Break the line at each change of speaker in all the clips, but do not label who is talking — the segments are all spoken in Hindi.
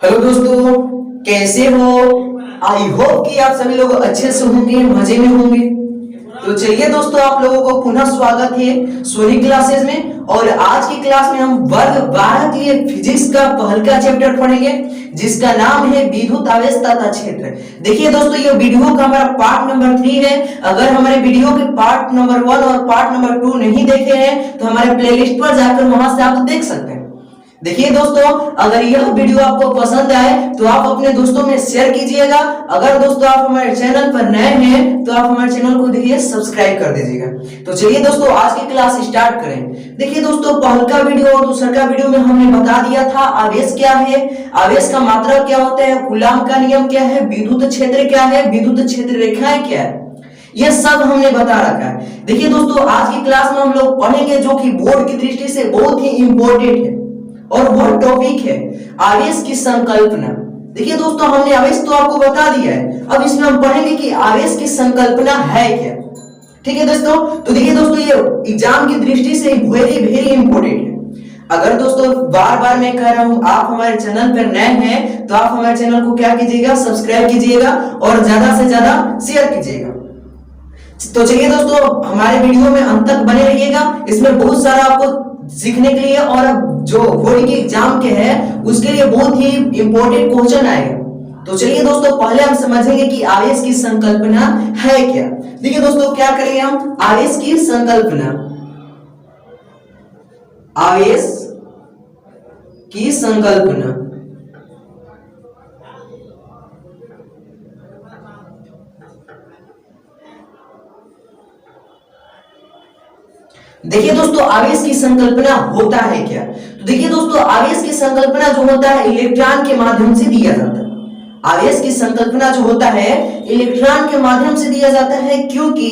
हेलो दोस्तों, कैसे हो? आई होप कि आप सभी लोग अच्छे से होंगे, मजे में होंगे। तो चलिए दोस्तों, आप लोगों को पुनः स्वागत है सोनी क्लासेस में। और आज की क्लास में हम वर्ग 12 के लिए फिजिक्स का पहला चैप्टर पढ़ेंगे, जिसका नाम है विद्युत आवेश तथा क्षेत्र। देखिए दोस्तों, ये वीडियो का हमारा पार्ट नंबर 3 है। अगर हमारे वीडियो के पार्ट नंबर 1 और पार्ट नंबर 2 नहीं देखे हैं तो हमारे प्लेलिस्ट पर जाकर वहां से आप देख सकते हैं। देखिए दोस्तों, अगर यह वीडियो आपको पसंद आए तो आप अपने दोस्तों में शेयर कीजिएगा। अगर दोस्तों आप हमारे चैनल पर नए हैं तो आप हमारे चैनल को देखिए सब्सक्राइब कर दीजिएगा। तो चलिए दोस्तों, आज की क्लास स्टार्ट करें। देखिए दोस्तों, पहला वीडियो और दूसरा वीडियो में हमने बता दिया था आवेश क्या है, आवेश का मात्रा क्या होता है, कूलॉम का नियम क्या है, विद्युत क्षेत्र क्या है, विद्युत क्षेत्र रेखाएं क्या है, ये सब हमने बता रखा है। देखिए दोस्तों, आज की क्लास में हम लोग पढ़ेंगे जो कि बोर्ड की दृष्टि से बहुत ही इंपॉर्टेंट है और वह टॉपिक है आवेश की संकल्पना। देखिए दोस्तों, हमने आवेश तो आपको बता दिया है, अब इसमें हम पढ़ेंगे कि आवेश की संकल्पना है क्या। ठीक है दोस्तों, तो देखिए दोस्तों, ये एग्जाम की दृष्टि से वेरी वेरी इंपॉर्टेंट है। अगर दोस्तों बार बार मैं कह रहा हूं, आप हमारे चैनल पर नए हैं तो आप हमारे चैनल को क्या कीजिएगा, सब्सक्राइब कीजिएगा और ज्यादा से ज्यादा शेयर कीजिएगा। तो चलिए दोस्तों, हमारे वीडियो में अंत तक बने रहिएगा। इसमें बहुत सारा आपको सीखने के लिए और जो बोर्ड के एग्जाम के हैं उसके लिए बहुत ही इंपॉर्टेंट क्वेश्चन आएगा। तो चलिए दोस्तों, पहले हम समझेंगे कि आवेश की संकल्पना है क्या। देखिए दोस्तों, क्या करेंगे हम, आवेश की संकल्पना, आवेश की संकल्पना। देखिए दोस्तों, आवेश की संकल्पना होता है क्या। तो देखिए दोस्तों, आवेश की संकल्पना जो होता है इलेक्ट्रॉन के माध्यम से दिया जाता है। आवेश की संकल्पना जो होता है इलेक्ट्रॉन के माध्यम से दिया जाता है, क्योंकि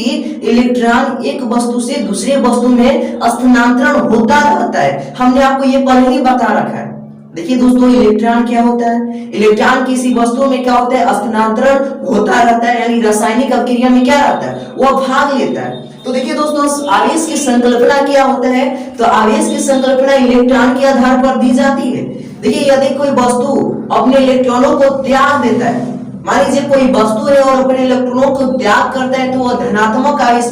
इलेक्ट्रॉन एक वस्तु से दूसरे वस्तु में स्थानांतरण होता रहता है। हमने आपको ये पहले ही बता रखा है। देखिए दोस्तों, इलेक्ट्रॉन क्या होता है, इलेक्ट्रॉन किसी वस्तु में क्या होता है, स्थानांतरण होता रहता है, यानी रासायनिक अभिक्रिया में क्या रहता है, वह भाग लेता है। तो देखिए दोस्तों, आवेश की संकल्पना क्या होता है, तो आवेश की संकल्पना इलेक्ट्रॉन के आधार पर दी जाती है। देखिए, यदि कोई वस्तु अपने इलेक्ट्रॉनों को त्याग देता है, मान लीजिए कोई वस्तु है और अपने इलेक्ट्रॉनों को त्याग करता है, तो वह धनात्मक आवेश,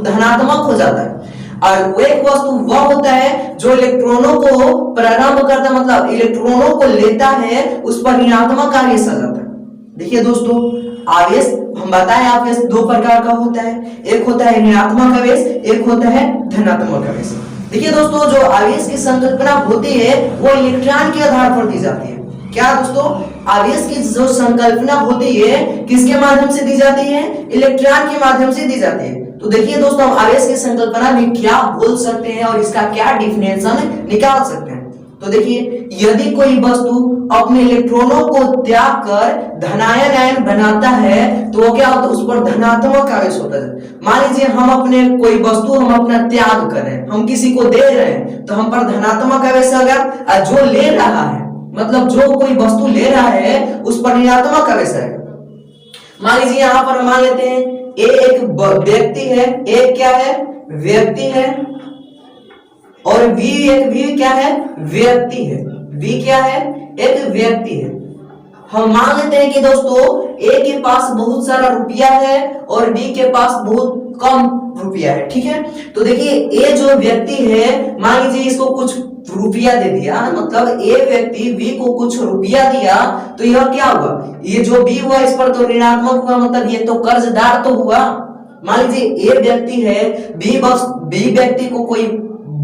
धनात्मक हो जाता है। और एक वस्तु वह होता है जो इलेक्ट्रॉनों को प्रारंभ करता है, मतलब इलेक्ट्रॉनों को लेता है, उस पर ऋणात्मक आवेश आ जाता है। देखिए दोस्तों, आवेश हम बताएं आवेश दो प्रकार का होता है, एक होता है ऋणात्मक आवेश, एक होता है धनात्मक आवेश। देखिए दोस्तों, जो आवेश की संकल्पना होती है वो इलेक्ट्रॉन के आधार पर दी जाती है। क्या दोस्तों, आवेश की जो संकल्पना होती है किसके माध्यम से दी जाती है, इलेक्ट्रॉन के माध्यम से दी जाती है। तो देखिए दोस्तों, हम आवेश की संकल्पना में क्या बोल सकते हैं और इसका क्या डिफिनेशन निकाल सकते हैं। तो देखिए, यदि कोई वस्तु अपने इलेक्ट्रॉनों को त्याग कर धनायन आयन बनाता है तो वो क्या होता है, उस पर धनात्मक आवेश होता है। मान लीजिए हम अपने कोई वस्तु हम अपना त्याग कर रहे हैं, हम किसी को दे रहे हैं, तो हम पर धनात्मक आवेश आएगा, और जो ले रहा है, मतलब जो कोई वस्तु ले रहा है उस पर ऋणात्मक आवेश आएगा। मान लीजिए यहाँ पर मान लेते हैं ए एक व्यक्ति है, ए क्या है, व्यक्ति है, और बी एक भी क्या है, व्यक्ति है, बी क्या है, एक व्यक्ति है। हम मान लेते हैं कि दोस्तों ए के पास बहुत सारा रुपया है और बी के पास बहुत कम रुपया है। ठीक है, तो देखिए ए जो व्यक्ति है, मान लीजिए इसको कुछ रुपया दे दिया, मतलब ए व्यक्ति बी को कुछ रुपया दिया, तो यह क्या हुआ, ये जो बी हुआ इस पर तो ऋणात्मक हुआ, मतलब ये तो कर्जदार तो हुआ। मान लीजिए ए व्यक्ति है, बी व्यक्ति को कोई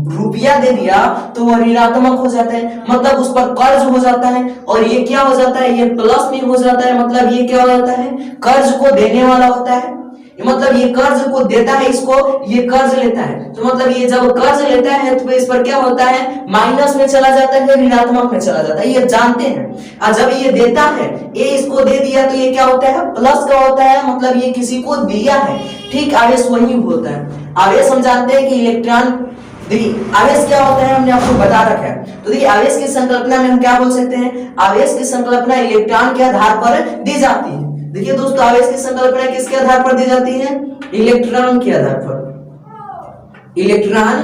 रुपया दे दिया तो वह ऋणात्मक हो जाता है, मतलब उस पर कर्ज हो जाता है, और ये क्या हो जाता है, ये प्लस में हो जाता है, मतलब ये क्या हो जाता है, कर्ज को देने वाला होता है, मतलब ये कर्ज को देता है इसको, ये कर्ज लेता है, तो मतलब ये जब कर्ज लेता है तो इस पर क्या होता है, माइनस में चला जाता है, ऋणात्मक में चला जाता है, ये जानते हैं। और जब ये देता है, ये इसको दे दिया तो ये क्या होता है, प्लस का होता है, मतलब ये किसी को दिया है। ठीक, आवेश वही होता है। आवेश हम जानते हैं कि इलेक्ट्रॉन, देखिए आवेश क्या होता है हमने आपको बता रखा है। तो देखिए, आवेश की संकल्पना में हम क्या बोल सकते हैं, आवेश की संकल्पना इलेक्ट्रॉन के आधार पर दी जाती है। देखिए दोस्तों, आवेश की संकल्पना किसके आधार पर दी जाती है, इलेक्ट्रॉन के आधार पर, इलेक्ट्रॉन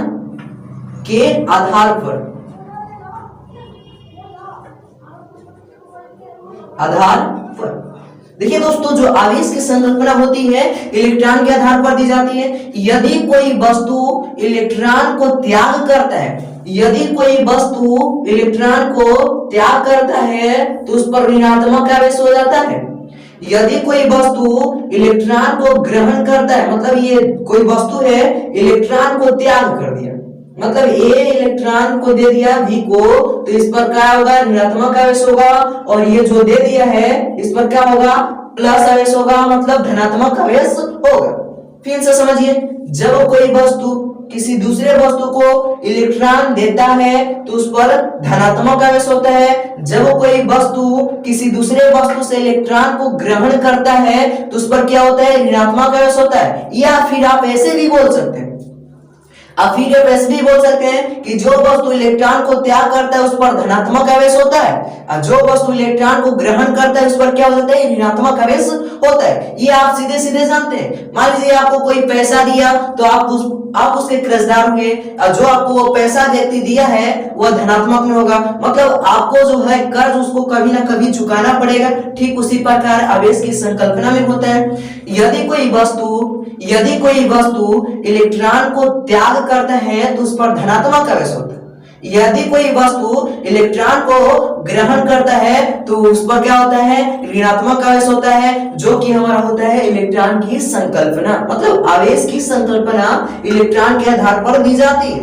के आधार पर। आधार पर। देखिए दोस्तों, जो आवेश की संकल्पना होती है इलेक्ट्रॉन के आधार पर दी जाती है। यदि कोई वस्तु इलेक्ट्रॉन को त्याग करता है, यदि कोई वस्तु इलेक्ट्रॉन को त्याग करता है तो उस पर ऋणात्मक आवेश हो जाता है। यदि कोई वस्तु इलेक्ट्रॉन को ग्रहण करता है, मतलब ये कोई वस्तु है इलेक्ट्रॉन को त्याग कर दिया, मतलब ए इलेक्ट्रॉन को दे दिया बी को, तो इस पर क्या होगा, ऋणात्मक आवेश होगा, और ये जो दे दिया है इस पर क्या होगा, प्लस आवेश होगा, मतलब धनात्मक आवेश होगा। फिर से समझिए, जब कोई वस्तु किसी दूसरे वस्तु को इलेक्ट्रॉन देता है तो उस पर धनात्मक आवेश होता है। जब कोई वस्तु किसी दूसरे वस्तु से इलेक्ट्रॉन को ग्रहण करता है तो उस पर क्या होता है, ऋणात्मक आवेश होता है। या फिर आप ऐसे भी बोल सकते हैं, आप फिर ऐसे भी बोल सकते हैं कि जो वस्तु इलेक्ट्रॉन को त्याग करता है उस पर धनात्मक आवेश होता है, और जो वस्तु इलेक्ट्रॉन को ग्रहण करता है उस पर क्या होता है, ऋणात्मक आवेश होता है। ये आप सीधे सीधे जानते हैं। मान लीजिए आपको कोई पैसा दिया तो आप उसके कर्जदार हुए, और जो आपको वो पैसा व्यक्ति दिया है वह धनात्मक में होगा, मतलब आपको जो है कर्ज उसको कभी ना कभी चुकाना पड़ेगा। ठीक उसी प्रकार आवेश की संकल्पना में होता है। यदि कोई वस्तु इलेक्ट्रॉन को त्याग करता है तो उस पर धनात्मक आवेश होता है। यदि कोई वस्तु इलेक्ट्रॉन को ग्रहण करता है तो उस पर क्या होता है, ऋणात्मक आवेश होता है, जो कि हमारा होता है इलेक्ट्रॉन की संकल्पना। मतलब आवेश की संकल्पना इलेक्ट्रॉन के आधार पर दी जाती है।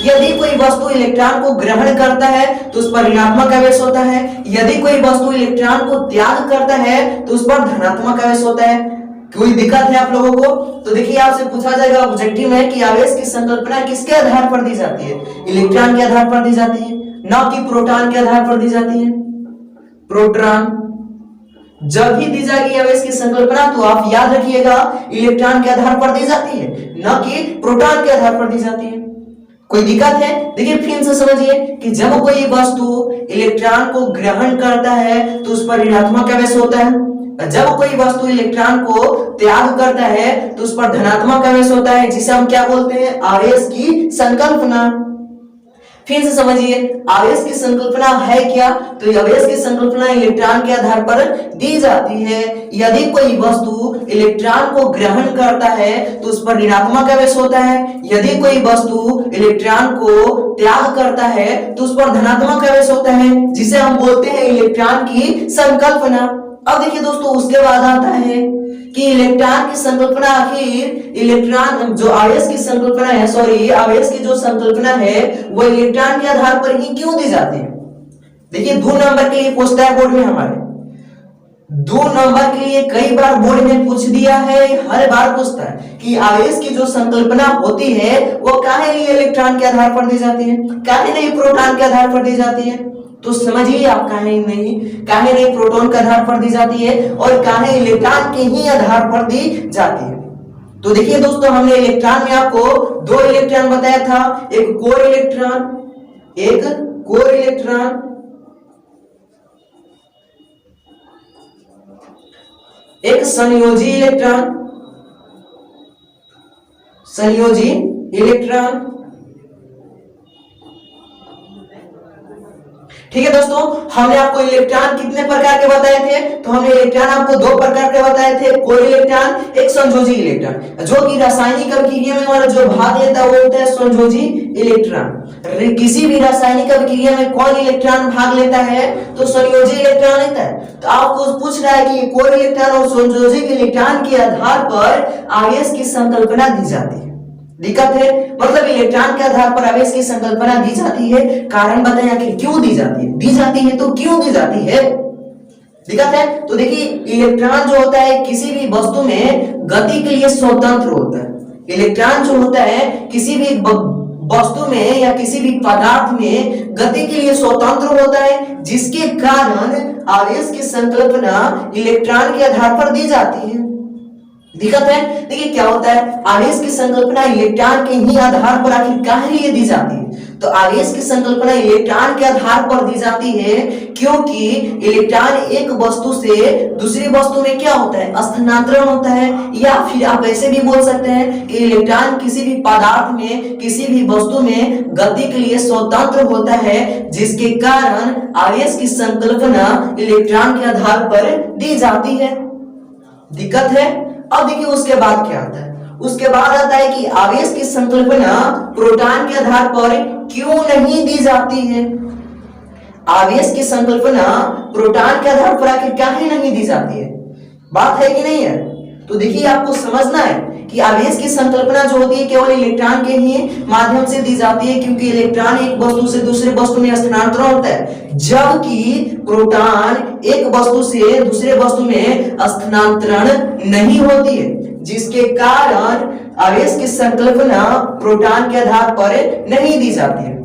यदि कोई वस्तु इलेक्ट्रॉन को ग्रहण करता है तो उस पर ऋणात्मक आवेश होता है। यदि कोई वस्तु इलेक्ट्रॉन को त्याग करता है तो उस पर धनात्मक आवेश होता है। कोई दिक्कत है आप लोगों को? तो देखिए, आपसे पूछा जाएगा ऑब्जेक्टिव में कि आवेश की संकल्पना किसके आधार पर दी जाती है, इलेक्ट्रॉन के आधार पर दी जाती है, ना कि प्रोटॉन के आधार पर दी जाती है। प्रोटॉन जब भी दी जाएगी आवेश की संकल्पना तो आप याद रखिएगा इलेक्ट्रॉन के आधार पर दी जाती है, ना कि प्रोटॉन के आधार पर दी जाती है। कोई दिक्कत है? देखिए फिर से समझिए कि जब कोई वस्तु इलेक्ट्रॉन को ग्रहण करता है तो उस पर ऋणात्मक आवेश होता है। जब कोई वस्तु इलेक्ट्रॉन को त्याग करता है तो उस पर धनात्मक आवेश होता है, जिसे हम क्या बोलते हैं, आवेश की संकल्पना। फिर से समझिए, आवेश की संकल्पना है क्या? तो आवेश की संकल्पना इलेक्ट्रॉन के आधार पर दी जाती है। यदि कोई वस्तु इलेक्ट्रॉन को ग्रहण करता है तो उस पर ऋणात्मक आवेश होता है। यदि कोई वस्तु इलेक्ट्रॉन को त्याग करता है तो उस पर धनात्मक आवेश होता है, जिसे हम बोलते हैं इलेक्ट्रॉन की संकल्पना। अब देखिए दोस्तों, उसके बाद आता है कि इलेक्ट्रॉन की संकल्पना, आखिर इलेक्ट्रॉन जो आवेश की संकल्पना है, आवेश की जो संकल्पना है वो इलेक्ट्रॉन के आधार पर ही क्यों दी जाती है? देखिए 2 नंबर के लिए पूछता है बोर्ड में, हमारे 2 नंबर के लिए कई बार बोर्ड में पूछ दिया है, हर बार पूछता है कि आवेश की जो संकल्पना होती है वो काहे लिए इलेक्ट्रॉन के आधार पर दी जाती है, काहे नहीं प्रोटॉन के आधार पर दी जाती है। तो समझिए आप काहे नहीं प्रोटॉन के आधार पर दी जाती है और काहे इलेक्ट्रॉन के ही आधार पर दी जाती है। तो देखिए दोस्तों, हमने इलेक्ट्रॉन में आपको 2 इलेक्ट्रॉन बताया था, एक कोर इलेक्ट्रॉन, एक संयोजी इलेक्ट्रॉन। ठीक है दोस्तों, हमने आपको इलेक्ट्रॉन कितने प्रकार के बताए थे? तो हमने इलेक्ट्रॉन आपको 2 प्रकार के बताए थे, कोर इलेक्ट्रॉन, एक संयोजी इलेक्ट्रॉन। जो कि रासायनिक अभिक्रिया में हमारा जो भाग लेता है वो होता है संयोजी इलेक्ट्रॉन। किसी भी रासायनिक अभिक्रिया में कौन इलेक्ट्रॉन भाग लेता है? तो संयोजी इलेक्ट्रॉन लेता है। तो आपको पूछ रहा है कि कोर इलेक्ट्रॉन और संयोजी इलेक्ट्रॉन के आधार पर आवेश की संकल्पना दी जाती है। दिक्कत है, मतलब इलेक्ट्रॉन के आधार पर आवेश की संकल्पना दी जाती है। कारण बताएं आखिर क्यों दी जाती है, दी जाती है तो क्यों दी जाती है? दिक्कत है। तो देखिए, इलेक्ट्रॉन जो होता है किसी भी वस्तु में गति के लिए स्वतंत्र होता है। इलेक्ट्रॉन जो होता है किसी भी वस्तु में या किसी भी पदार्थ में गति के लिए स्वतंत्र होता है, जिसके कारण आवेश की संकल्पना इलेक्ट्रॉन के आधार पर दी जाती है। दिक्कत है। देखिए क्या होता है, आवेश की संकल्पना इलेक्ट्रॉन के ही आधार पर आखिर काहे लिए दी जाती है? तो आवेश की संकल्पना इलेक्ट्रॉन के आधार पर दी जाती है, क्योंकि इलेक्ट्रॉन एक वस्तु से दूसरी वस्तु में क्या होता है, स्थानांतरण होता है। या फिर आप ऐसे भी बोल सकते हैं कि इलेक्ट्रॉन किसी भी पदार्थ में, किसी भी वस्तु में गति के लिए स्वतंत्र होता है, जिसके कारण आवेश की संकल्पना इलेक्ट्रॉन के आधार पर दी जाती है। दिक्कत है? अब देखिए उसके बाद क्या आता है। उसके बाद आता है कि आवेश की संकल्पना प्रोटॉन के आधार पर क्यों नहीं दी जाती है। आवेश की संकल्पना प्रोटॉन के आधार पर आखिर क्या ही नहीं दी जाती है, बात है कि नहीं है? तो देखिए आपको समझना है कि आवेश की संकल्पना जो होती है केवल इलेक्ट्रॉन के ही माध्यम से दी जाती है, क्योंकि इलेक्ट्रॉन एक वस्तु से दूसरे वस्तु में स्थानांतरण होता है, जबकि प्रोटॉन एक वस्तु से दूसरे वस्तु में स्थानांतरण नहीं होती है, जिसके कारण आवेश की संकल्पना प्रोटॉन के आधार पर नहीं दी जाती है।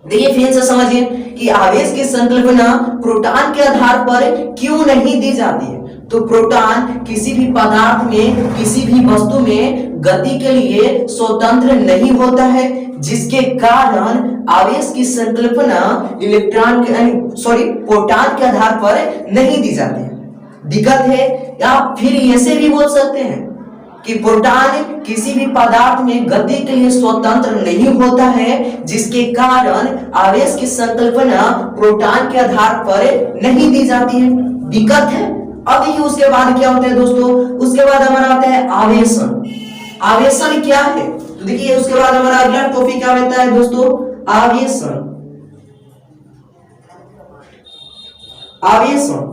देखिए फिर से समझिए कि आवेश की संकल्पना प्रोटॉन के आधार पर क्यों नहीं दी जाती है। तो प्रोटॉन किसी भी पदार्थ में, किसी भी वस्तु में गति के लिए स्वतंत्र नहीं होता है, जिसके कारण आवेश की संकल्पना प्रोटॉन के आधार पर नहीं दी जाती है। दिक्कत है? या फिर ऐसे भी बोल सकते हैं कि प्रोटॉन किसी भी पदार्थ में गति के लिए स्वतंत्र नहीं होता है, जिसके कारण आवेश की संकल्पना प्रोटॉन के आधार पर नहीं दी जाती है। दिक्कत है? अब देखिए उसके बाद क्या होता है दोस्तों, उसके बाद हमारा आता है आवेशन। आवेशन क्या है? तो देखिए उसके बाद हमारा अगला टॉपिक क्या रहता है दोस्तों, आवेशन। आवेशन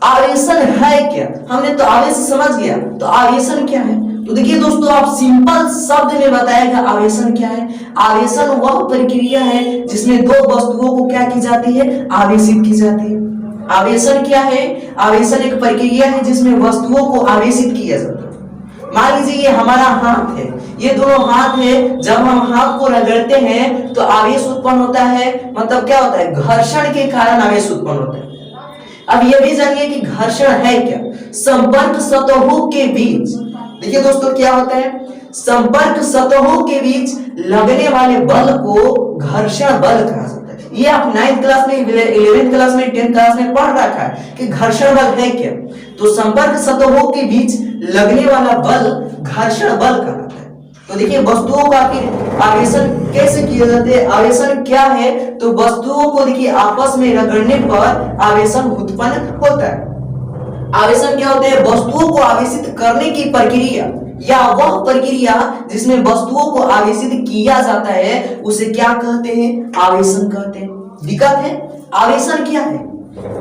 आवेशन है क्या? हमने तो आवेश समझ गया, तो आवेशन क्या है? तो देखिए दोस्तों आप सिंपल शब्द में बताएगा आवेशन क्या है। आवेशन वह प्रक्रिया है जिसमें दो वस्तुओं को क्या की जाती है, आवेशित की जाती है। आवेशन क्या है? आवेशन एक प्रक्रिया है जिसमें वस्तुओं को आवेशित किया जाता है। मान लीजिए ये हमारा हाथ है, ये दोनों हाथ है, जब हम हाथ को रगड़ते हैं तो आवेश उत्पन्न होता है, मतलब क्या होता है, घर्षण के कारण आवेश उत्पन्न होता है। अब ये भी जानिए कि घर्षण है क्या, संपर्क सतहों के बीच। देखिए दोस्तों क्या होता है, संपर्क सतहों के बीच लगने वाले बल को घर्षण बल कहा जाता है। ये आप 9th क्लास में, 11th क्लास में, 10th क्लास में पढ़ रखा है कि घर्षण बल है क्या। तो संपर्क सतहों के बीच लगने वाला बल घर्षण बल कहलाता है। तो देखिए वस्तुओं का आवेशन कैसे किया जाता है, आवेशन क्या है, तो वस्तुओं को देखिए आपस में रगड़ने पर आवेशन उत्पन्न होता है। आवेशन क्या होता है, वस्तुओं को आवेशित करने की प्रक्रिया या वह प्रक्रिया जिसमें वस्तुओं को आवेशित किया जाता है उसे क्या कहते हैं, आवेशन कहते हैं। दिक्कत है? आवेशन क्या है,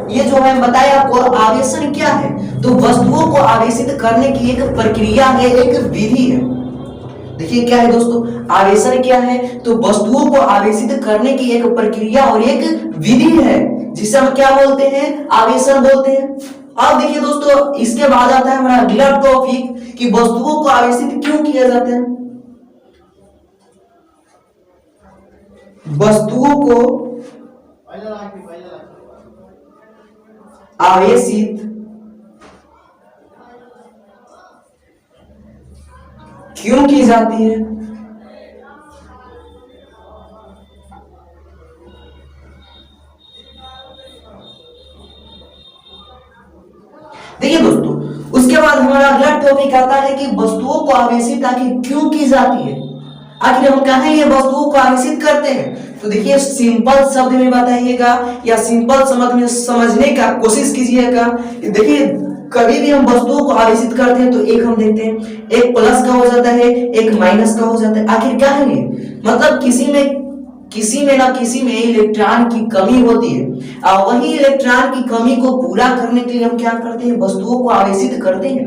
ये जो है बताए आपको आवेशन क्या है, तो वस्तुओं को आवेशित करने की एक प्रक्रिया है, एक विधि है। देखिए क्या है दोस्तों, आवेशन क्या है, तो वस्तुओं को आवेशित करने की एक प्रक्रिया और एक विधि है, जिसे हम क्या बोलते हैं, आवेशन बोलते हैं। अब देखिए दोस्तों इसके बाद आता है हमारा अगला टॉपिक कि वस्तुओं को आवेशित क्यों किया जाता है। वस्तुओं को आवेशित क्यों की जाती है। देखिए दोस्तों उसके बाद हमारा अगला टॉपिक आता है कि वस्तुओं को आवेशित आखिर क्यों की जाती है, आखिर हम कहें ये वस्तुओं को आवेशित करते हैं। तो देखिए सिंपल शब्द में बताइएगा या सिंपल समझ में समझने का कोशिश कीजिएगा। देखिए कभी भी हम वस्तुओं को आवेशित करते हैं तो एक हम देखते हैं, एक प्लस का हो जाता है, एक माइनस का हो जाता है। आखिर क्या है ये, मतलब किसी में ना किसी में इलेक्ट्रॉन की कमी होती है, और वही इलेक्ट्रॉन की कमी को पूरा करने के लिए हम क्या करते हैं, वस्तुओं को आवेशित करते हैं।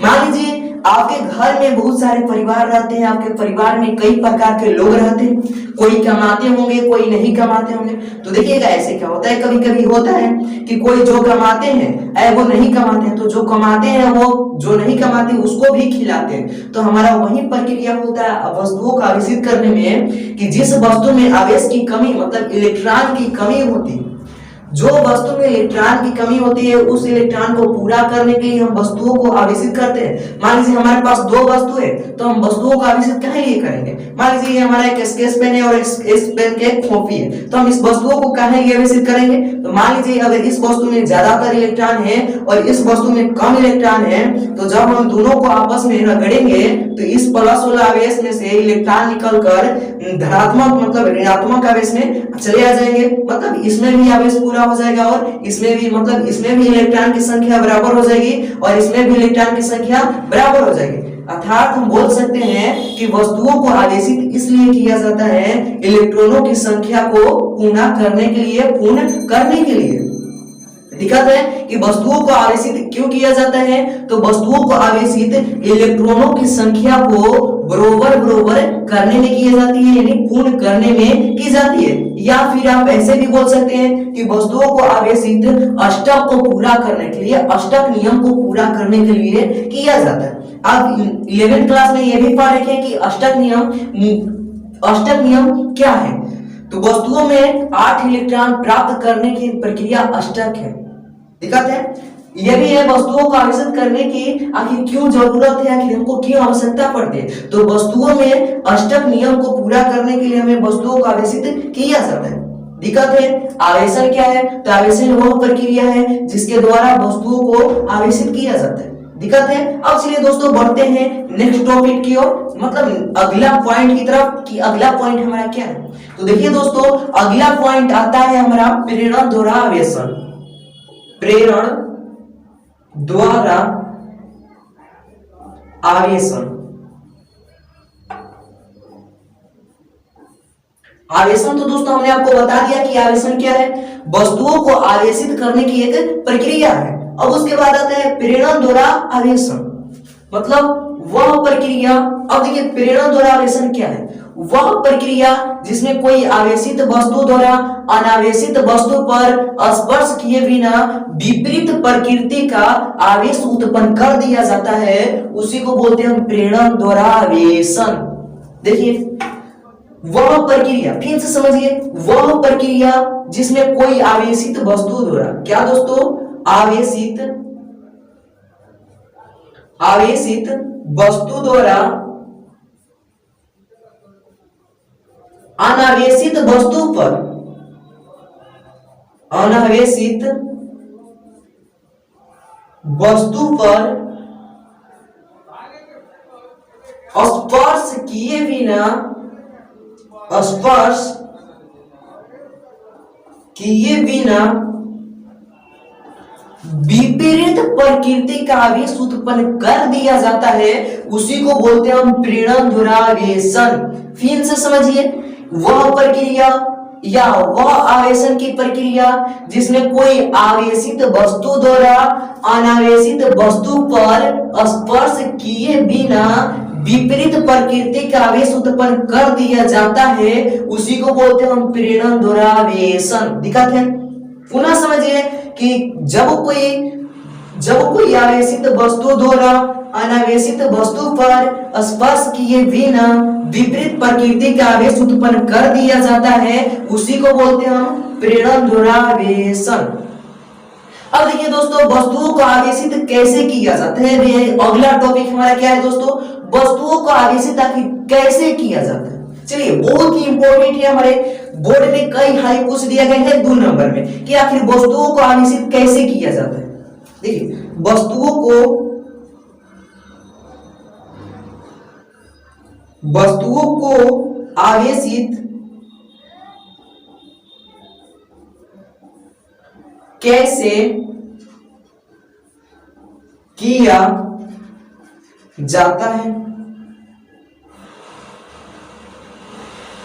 मान लीजिए आपके घर में बहुत सारे परिवार रहते हैं, आपके परिवार में कई प्रकार के लोग रहते हैं, कोई कमाते होंगे, कोई नहीं कमाते होंगे। तो देखिएगा ऐसे क्या होता है, कभी कभी होता है कि कोई जो कमाते हैं वो नहीं कमाते हैं, तो जो कमाते हैं वो जो नहीं कमाते उसको भी खिलाते हैं। तो हमारा वही प्रक्रिया होता है वस्तुओं को आवेशित करने में कि जिस वस्तु में आवेश की कमी मतलब इलेक्ट्रॉन की कमी होती है, जो वस्तु में इलेक्ट्रॉन की कमी होती है उस इलेक्ट्रॉन को पूरा करने के लिए हम वस्तुओं को आवेशित करते हैं। मान लीजिए हमारे पास दो वस्तु है तो हम वस्तुओं को आवेशित कहाँ लिए करेंगे? मान लीजिए हमारा एक स्केच पेन है और इस पेन के खोपी है, तो हम इस वस्तुओं को कहाँ लिए आवेशित करेंगे? तो मान लीजिए अगर इस वस्तु में ज्यादातर इलेक्ट्रॉन है और इस वस्तु में कम इलेक्ट्रॉन है, तो जब हम दोनों को आपस में रगड़ेंगे तो इस प्लस वाला आवेश में से इलेक्ट्रॉन निकलकर धनात्मक मतलब ऋणात्मक आवेश में चले आ जाएंगे। मतलब इसमें भी आवेश पूरा हो जाएगा और इसमें भी मतलब इसमें भी इलेक्ट्रॉन की संख्या बराबर हो जाएगी और इसमें भी इलेक्ट्रॉन की संख्या बराबर हो जाएगी। अर्थात हम बोल सकते हैं कि वस्तुओं को आवेशित इसलिए किया जाता है इलेक्ट्रॉनों की संख्या को पूर्ण करने के लिए। दिक्कत है कि वस्तुओं को आवेशित क्यों किया जाता है? तो वस्तुओं को आवेशित इलेक्ट्रॉनों की संख्या को बराबर करने में की जाती है, यानी पूर्ण करने में की जाती है। या फिर आप ऐसे भी बोल सकते हैं कि वस्तुओं को आवेशित अष्टक को पूरा करने के लिए, अष्टक नियम को पूरा करने के लिए किया जाता है। आप 11th क्लास में यह भी पढ़ रखे कि अष्टक नियम क्या है? तो वस्तुओं में 8 इलेक्ट्रॉन प्राप्त करने की प्रक्रिया अष्टक है। दिक्कत है यह भी है वस्तुओं को आवेशित करने की आखिर क्यों जरूरत है, आखिर हमको क्यों आवश्यकता पड़ती है? तो वस्तुओं में अष्टक नियम को पूरा करने के लिए हमें वस्तुओं को आवेशित किया जाता है। दिक्कत है आवेशन क्या है? तो आवेशन वह प्रक्रिया है जिसके द्वारा वस्तुओं को आवेशित किया जाता है। दिक्कत है। अब चलिए दोस्तों बढ़ते हैं नेक्स्ट टॉपिक की ओर, मतलब अगला पॉइंट की तरफ कि अगला पॉइंट हमारा क्या है। तो देखिए दोस्तों अगला पॉइंट आता है हमारा प्रेरण द्वारा आवेशन। प्रेरण द्वारा आवेशन। आवेशन तो दोस्तों हमने आपको बता दिया कि आवेशन क्या है, वस्तुओं को आवेशित करने की एक प्रक्रिया है। अब उसके बाद आता है प्रेरण द्वारा आवेशन, मतलब वह प्रक्रिया। अब देखिए प्रेरण द्वारा आवेशन क्या है? वह प्रक्रिया जिसमें कोई आवेशित वस्तु द्वारा अनावेशित वस्तु पर स्पर्श किए बिना विपरीत प्रकृति का आवेश उत्पन्न कर दिया जाता है, उसी को बोलते हैं हम प्रेरण द्वारा आवेशन। देखिए वह प्रक्रिया, फिर से समझिए, वह प्रक्रिया जिसमें कोई आवेशित वस्तु द्वारा, क्या दोस्तों? आवेशित वस्तु द्वारा अनावेशित वस्तु पर स्पर्श किए बिना विपरीत प्रकृति का आवेश उत्पन्न कर दिया जाता है, उसी को बोलते हैं हम प्रेरण द्वारा आवेशन। फिर से समझिए, वह प्रक्रिया या वह आवेशन की प्रक्रिया जिसमें कोई आवेशित वस्तु द्वारा अनावेशित वस्तु पर स्पर्श किए बिना विपरीत प्रकृति का आवेश उत्पन्न कर दिया जाता है, उसी को बोलते हैं हम प्रेरण द्वारा आवेशन। दिक्कत है? पुनः समझिए कि जब कोई आवेशित वस्तु द्वारा अनावेशित वस्तु पर स्पर्श किए बिना विपरीत प्रकृति का आवेश उत्पन्न कर दिया जाता है, उसी को बोलते हैं हम प्रेरण द्वारा आवेशन। अब देखिए दोस्तों वस्तुओं को आवेशित कैसे किया जाता है, अगला टॉपिक हमारा क्या है दोस्तों? वस्तुओं को आवेशित आखिर कैसे किया जाता है। चलिए बहुत ही इंपॉर्टेंट है, हमारे बोर्ड में कई हाई पूछ दिया गया है 2 नंबर में कि आखिर वस्तुओं को आवेशित कैसे किया जाता है। देखिए वस्तुओं को आवेशित कैसे किया जाता है।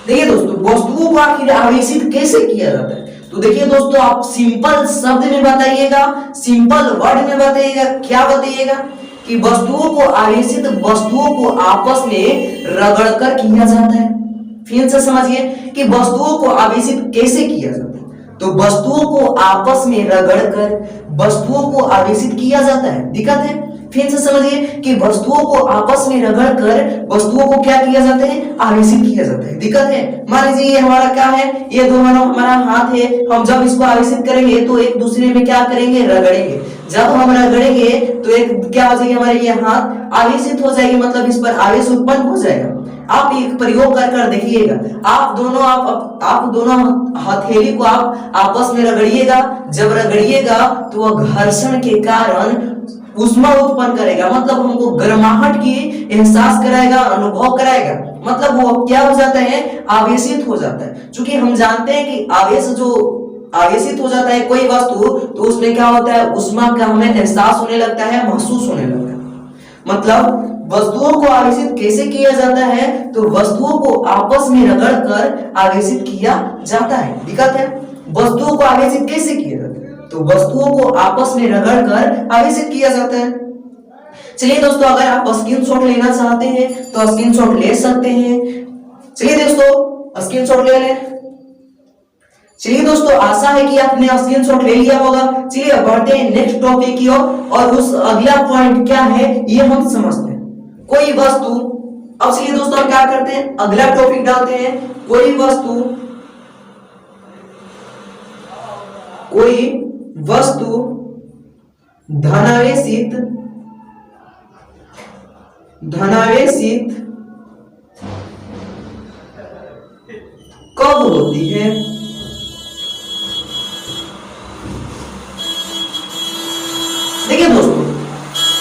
देखिए दोस्तों वस्तुओं को आखिर आवेशित कैसे किया जाता है, तो देखिए दोस्तों आप सिंपल शब्द में बताइएगा, सिंपल वर्ड में बताइएगा। क्या बताइएगा कि वस्तुओं को आवेशित वस्तुओं को आपस में रगड़कर किया जाता है। फिर से समझिए कि वस्तुओं को आवेशित कैसे किया जाता है, तो वस्तुओं को आपस में रगड़कर वस्तुओं को आवेशित किया जाता है। दिक्कत है? फिर से समझिए कि वस्तुओं को आपस में रगड़कर वस्तुओं को क्या किया जाता है, आवेशित किया जाता है। दिक्कत है, मान लीजिए ये हमारा क्या है, ये दोनों हमारा हाथ है, हम जब इसको आवेशित करेंगे तो एक दूसरे में क्या करेंगे, रगड़ेंगे। जब हम रगड़ेंगे तो एक क्या हो जाएगी, हमारे ये हाथ आवेशित हो जाएगी, मतलब इस पर आवेश उत्पन्न हो जाएगा। आप एक प्रयोग कर देखिएगा, आप दोनों हथेली को आप आपस में रगड़िएगा, जब रगड़िएगा तो वह घर्षण के कारण ऊष्मा उत्पन्न करेगा, मतलब हमको गर्माहट की एहसास कराएगा, अनुभव कराएगा, मतलब वो क्या हो जाता है, आवेशित हो जाता है। क्योंकि हम जानते हैं कि आवेश जो आवेशित हो जाता है कोई वस्तु, तो उसमें क्या होता है, ऊष्मा का हमें एहसास होने लगता है, महसूस होने लगता है। मतलब वस्तुओं को आवेशित कैसे किया जाता है, तो वस्तुओं को आपस में रगड़कर आवेशित किया जाता है। दिक्कत है, वस्तुओं को आवेशित कैसे किया जाता है, तो वस्तुओं को आपस में रगड़कर आवेशित किया जाता है। चलिए दोस्तों, अगर आप स्क्रीनशॉट लेना चाहते हैं तो स्क्रीनशॉट ले सकते हैं। चलिए दोस्तों, स्क्रीनशॉट ले लें। चलिए दोस्तों, आशा है कि आपने स्क्रीनशॉट ले लिया होगा। चलिए बढ़ते हैं नेक्स्ट टॉपिक की ओर, और उस अगला पॉइंट क्या है ये हम समझते हैं। कोई वस्तु, अब चलिए दोस्तों हम क्या करते हैं, अगला टॉपिक डालते हैं। कोई वस्तु धनावेशित कब होती है? देखिए दोस्तों,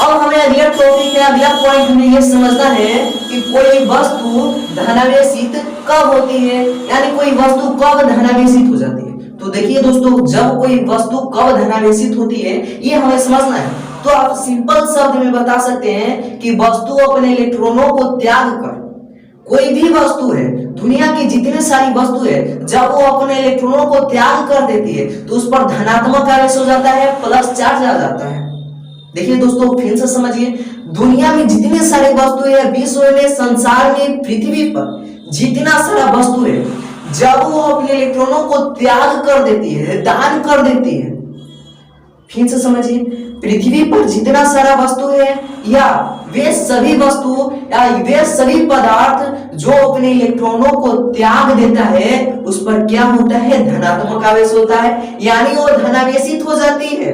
अब हमें अगला टॉपिक है, अगला पॉइंट हमें यह समझना है कि कोई वस्तु धनावेशित कब होती है, यानी कोई वस्तु कब धनावेशित हो जाती है। तो देखिए दोस्तों, जब कोई वस्तु कब धनावेशित होती है ये हमें समझना है। तो आप सिंपल शब्द में बता सकते हैं कि वस्तु अपने इलेक्ट्रॉनों को त्याग कर, कोई भी वस्तु है, दुनिया की जितनी सारी वस्तु है, जब वो अपने इलेक्ट्रॉनों को त्याग कर देती है तो उस पर धनात्मक आवेश हो जाता है, प्लस चार्ज आ जाता है। देखिए दोस्तों, फिर से समझिए, दुनिया में जितने सारे वस्तु है, विश्व में, संसार में, पृथ्वी पर जितना सारा वस्तु है, जब वो अपने इलेक्ट्रॉनों को त्याग कर देती है, दान कर देती है, फिर से समझिए, पृथ्वी पर जितना सारा वस्तु है, या वे सभी वस्तु या वे सभी पदार्थ जो अपने इलेक्ट्रॉनों को त्याग देता है, उस पर क्या होता है, धनात्मक आवेश होता है, यानी वो धनावेशित हो जाती है।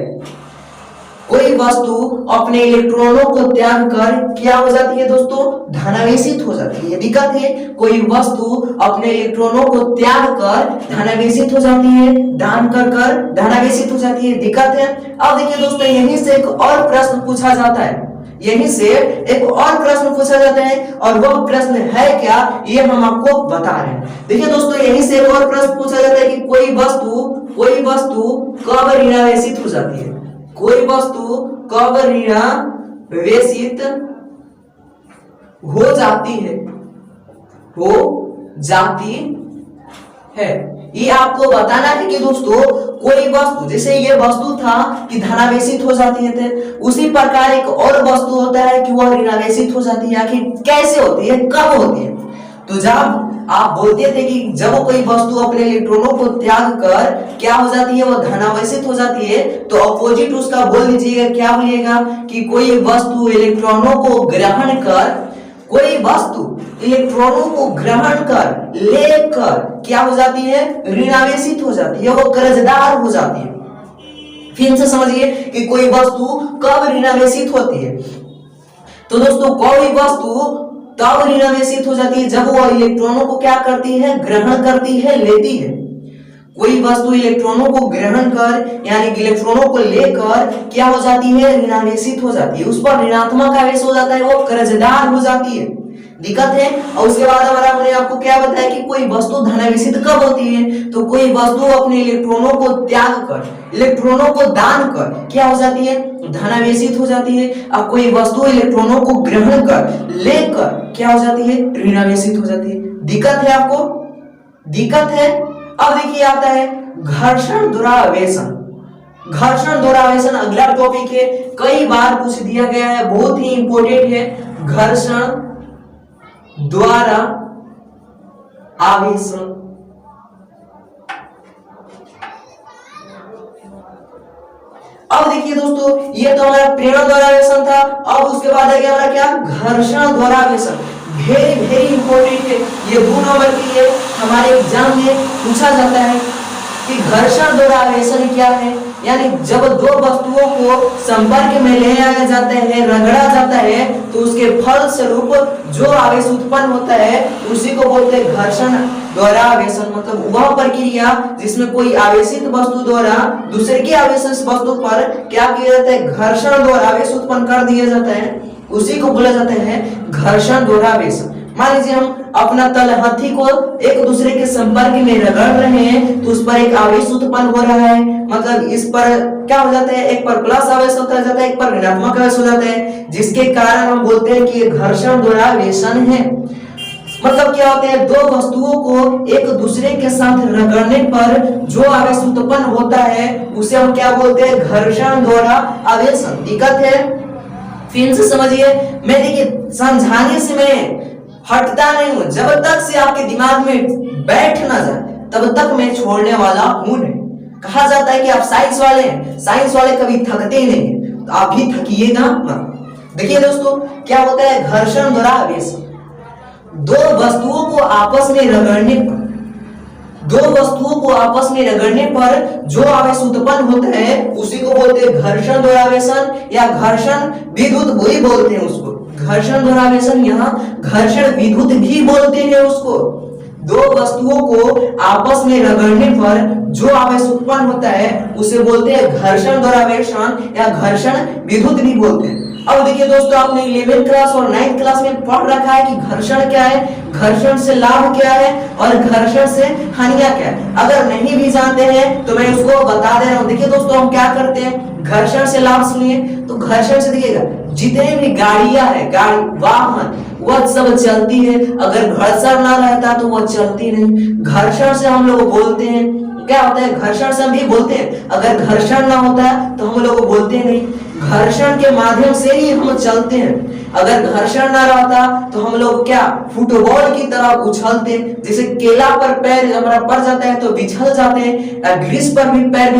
कोई वस्तु अपने इलेक्ट्रॉनों को त्याग कर क्या हो जाती है दोस्तों, धनावेशित हो जाती है। दिक्कत है, कोई वस्तु अपने इलेक्ट्रॉनों को त्याग कर धनावेशित हो जाती है, दान कर धनावेशित हो जाती है। दिक्कत है। अब देखिए दोस्तों, यहीं से एक और प्रश्न पूछा जाता है, और वह प्रश्न है क्या, ये हम आपको बता रहे हैं। देखिए दोस्तों, यहीं से एक और प्रश्न पूछा जाता है कि कोई वस्तु कब ऋणावेशित हो जाती है, कोई वस्तु कब ऋणावेशित हो जाती है, ये आपको बताना है कि दोस्तों कोई वस्तु, जैसे ये वस्तु था कि धनावेशित हो जाती है, उसी प्रकार एक और वस्तु होता है कि वह ऋणावेशित हो जाती है। आखिर कैसे होती है, कब होती है? तो जब आप बोलते थे कि जब कोई वस्तु अपने इलेक्ट्रॉनों को त्याग कर क्या हो जाती है, वो धनावेशित हो जाती है, तो अपोजिट उसका बोल दीजिएगा, क्या बोलिएगा कि कोई वस्तु इलेक्ट्रॉनों को ग्रहण कर, कोई वस्तु इलेक्ट्रॉनों को ग्रहण कर लेकर क्या हो जाती है, ऋणावेशित हो जाती है, वो कर्जदार हो जाती है। फिर से समझिए कि कोई वस्तु कब ऋणावेशित होती है, तो दोस्तों कोई वस्तु तब ऋणावेशित हो जाती है जब वो इलेक्ट्रॉनों को क्या करती है, ग्रहण करती है, लेती है। कोई वस्तु इलेक्ट्रॉनों को ग्रहण कर यानी कि इलेक्ट्रॉनों को लेकर क्या हो जाती है, ऋणावेशित हो जाती है, उस पर ऋणात्मक आवेश हो जाता है, वो कर्जदार हो जाती है। दिक्कत है। और उसके बाद हमारा हमने आपको क्या बताया कि कोई वस्तु धनावेशित कब होती है, तो कोई वस्तु अपने इलेक्ट्रॉनों को त्याग कर, इलेक्ट्रॉनों को दान कर क्या हो जाती है, धनावेशित हो जाती है। अब कोई वस्तु इलेक्ट्रॉनों को ग्रहण कर लेकर क्या हो जाती है, ऋणावेशित हो जाती है। दिक्कत है आपको, दिक्कत है। अब देखिए आता है घर्षण दुरावेशन। घर्षण दुरावेशन अगला टॉपिक है, कई बार पूछ दिया गया है, बहुत ही इंपॉर्टेंट है। घर्षण द्वारा आवेशन, अब देखिए दोस्तों, ये तो हमारा प्रेरण द्वारा आवेशन था। अब उसके बाद आ गया हमारा क्या, घर्षण द्वारा आवेशन। वेरी वेरी इंपॉर्टेंट है, ये 2 नंबर के लिए हमारे एग्जाम में पूछा जाता है कि घर्षण द्वारा आवेशन क्या है। यानी जब दो वस्तुओं को संपर्क में ले आया जाता है, रगड़ा जाता है, तो उसके फल स्वरूप जो आवेश उत्पन्न होता है उसी को बोलते हैं घर्षण द्वारा आवेशन। मतलब वह प्रक्रिया जिसमें कोई आवेशित वस्तु द्वारा दूसरे की आवेशित वस्तु पर क्या किया जाता है, घर्षण द्वारा आवेश उत्पन्न कर दिया जाता है, उसी को बोला जाता है घर्षण द्वारा आवेशन। मान लीजिए हम अपना तलहथी को एक दूसरे के संपर्क में रगड़ रहे हैं, तो उस पर एक आवेश उत्पन्न हो रहा है। मतलब इस पर क्या हो जाता है, एक पर प्लस आवेश होता जाता है, एक पर ऋणात्मक आवेश हो जाता है, जिसके कारण हम बोलते हैं कि ये घर्षण द्वारा आवेशन है। मतलब क्या होता है, दो वस्तुओं को एक दूसरे के साथ रगड़ने पर जो आवेश उत्पन्न होता है उसे हम क्या बोलते हैं, घर्षण द्वारा आवेशन। दिक्कत है, फिर से समझिए। मैं देखिए समझाने से मैं हटता नहीं हूं, जब तक से आपके दिमाग में बैठ ना जाए तब तक मैं छोड़ने वाला हूं नहीं। कहा जाता है कि आप साइंस वाले हैं, साइंस वाले कभी थकते ही नहीं, तो आप भी थकिएगा मत। देखिए दोस्तों, क्या होता है घर्षण द्वारा आवेश। दो वस्तुओं को आपस में रगड़ने पर, दो वस्तुओं को आपस में रगड़ने पर जो आवेश उत्पन्न होता है उसी को बोलते हैं घर्षण द्वारा आवेशन, या घर्षण विद्युत वही बोलते हैं उसको। घर्षण द्वारा आवेशन, यहाँ घर्षण विद्युत भी बोलते हैं उसको। दो वस्तुओं को आपस में रगड़ने पर जो आवेश उत्पन्न होता है उसे बोलते हैं घर्षण द्वारा आवेशन, या घर्षण विद्युत भी बोलते हैं। अब देखिए दोस्तों, आपने 11th क्लास और 9th क्लास में पढ़ रखा है कि घर्षण क्या है, घर्षण से लाभ क्या है और घर्षण से हानियां क्या है। अगर नहीं भी जानते हैं तो मैं उसको बता दे रहा हूं। देखिए दोस्तों, हम क्या करते हैं, घर्षण से लाभ सुनिए तो घर्षण से देखिएगा जितने भी गाड़ियां है, गाड़ी वाहन, वह सब चलती है। अगर घर्षण ना रहता तो वह चलती नहीं। घर्षण से हम लोग बोलते हैं, क्या होता है, घर्षण से हम भी बोलते हैं। अगर घर्षण ना होता है तो हम लोग बोलते नहीं। घर्षण के माध्यम से ही हम चलते हैं। अगर घर्षण ना रहता तो हम लोग क्या, फुटबॉल की तरह उछलते। जैसे केला पर पैर हमारा पड़ जाता है तो बिछल जाते हैं, ग्रीस पर भी पैर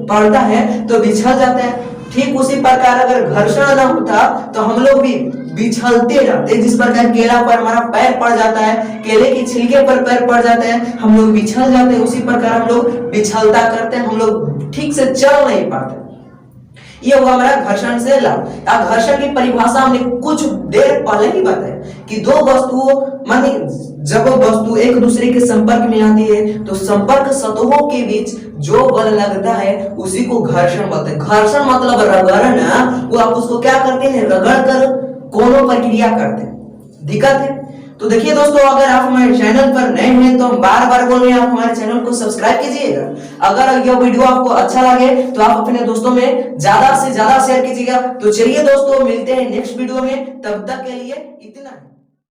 पड़ता है तो बिछल जाता है। ठीक उसी प्रकार अगर घर्षण ना होता तो हम लोग भी बिछलते रहते। जिस प्रकार केला पर हमारा पैर पड़ जाता है, केले के छिलके पर पैर पड़ जाता है, हम लोग बिछल जाते हैं, उसी प्रकार हम लोग बिछलता करते हैं, हम लोग ठीक से चल नहीं पाते। ये हुआ हमारा घर्षण से लाभ। घर्षण की परिभाषा हमने कुछ देर पहले ही बताया कि दो वस्तुओं, माने जब वस्तु एक दूसरे के संपर्क में आती है तो संपर्क सतहों के बीच जो बल लगता है उसी को घर्षण बोलते हैं। घर्षण मतलब रगड़ना, वो आप उसको क्या करते हैं, रगड़ कर कोनो प्रक्रिया करते हैं। दिक्कत है। तो देखिए दोस्तों, अगर आप हमारे चैनल पर नए हैं तो हम बार बार बोल रहे हैं, आप हमारे चैनल को सब्सक्राइब कीजिएगा। अगर यह वीडियो आपको अच्छा लगे तो आप अपने दोस्तों में ज्यादा से ज्यादा शेयर कीजिएगा। तो चलिए दोस्तों, मिलते हैं नेक्स्ट वीडियो में, तब तक के लिए इतना।